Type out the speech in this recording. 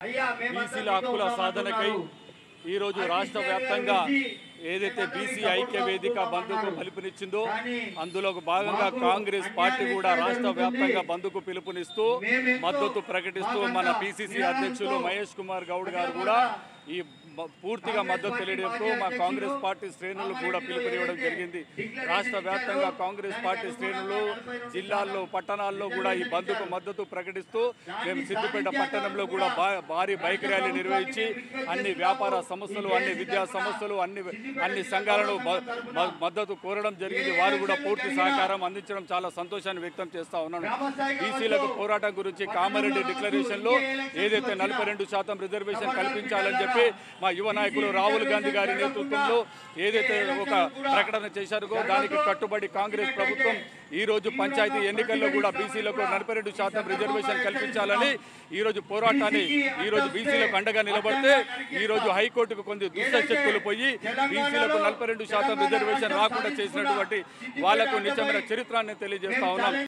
బీసీల హక్కుల సాధనకై ఈరోజు రాష్ట్ర వ్యాప్తంగా ఏదైతే బీసీ ఐక్య వేదిక బంద్కు పిలుపునిచ్చిందో అందులో భాగంగా కాంగ్రెస్ పార్టీ కూడా రాష్ట్ర వ్యాప్తంగా బంద్కు పిలుపునిస్తూ మద్దతు ప్రకటిస్తూ మన పిసిసి అధ్యక్షులు మహేష్ కుమార్ గౌడ్ గారు కూడా ఈ పూర్తిగా మద్దతు తెలియడంతో మా కాంగ్రెస్ పార్టీ శ్రేణులు కూడా పిలుపునివ్వడం జరిగింది। రాష్ట్ర వ్యాప్తంగా కాంగ్రెస్ పార్టీ శ్రేణులు జిల్లాల్లో పట్టణాల్లో కూడా ఈ బంద్కు మద్దతు ప్రకటిస్తూ మేము సిద్దిపేట పట్టణంలో కూడా భారీ బైక్ ర్యాలీ నిర్వహించి అన్ని వ్యాపార సంస్థలు అన్ని విద్యా సంస్థలు అన్ని సంఘాలను మద్దతు కోరడం జరిగింది। వారు కూడా పూర్తి సహకారం అందించడం చాలా సంతోషాన్ని వ్యక్తం చేస్తా ఉన్నాను। బీసీలకు పోరాటం గురించి కామారెడ్డి డిక్లరేషన్లో ఏదైతే 42% రిజర్వేషన్ కల్పించాలని చెప్పి మా యువ నాయకులు రాహుల్ గాంధీ గారి నేతృత్వంలో ఏదైతే ఒక ప్రకటన చేశారో దానికి కట్టుబడి కాంగ్రెస్ ప్రభుత్వం ఈరోజు పంచాయతీ ఎన్నికల్లో కూడా బీసీలకు 42% రిజర్వేషన్ కల్పించాలని ఈరోజు పోరాటాన్ని ఈరోజు బీసీలకు అండగా నిలబడితే ఈరోజు హైకోర్టుకు కొన్ని దుష్టశక్తులు పోయి బీసీలకు 42% రిజర్వేషన్ రాకుండా చేసినటువంటి వాళ్లకు నిజమైన చరిత్రాన్ని తెలియజేస్తా ఉన్నాం।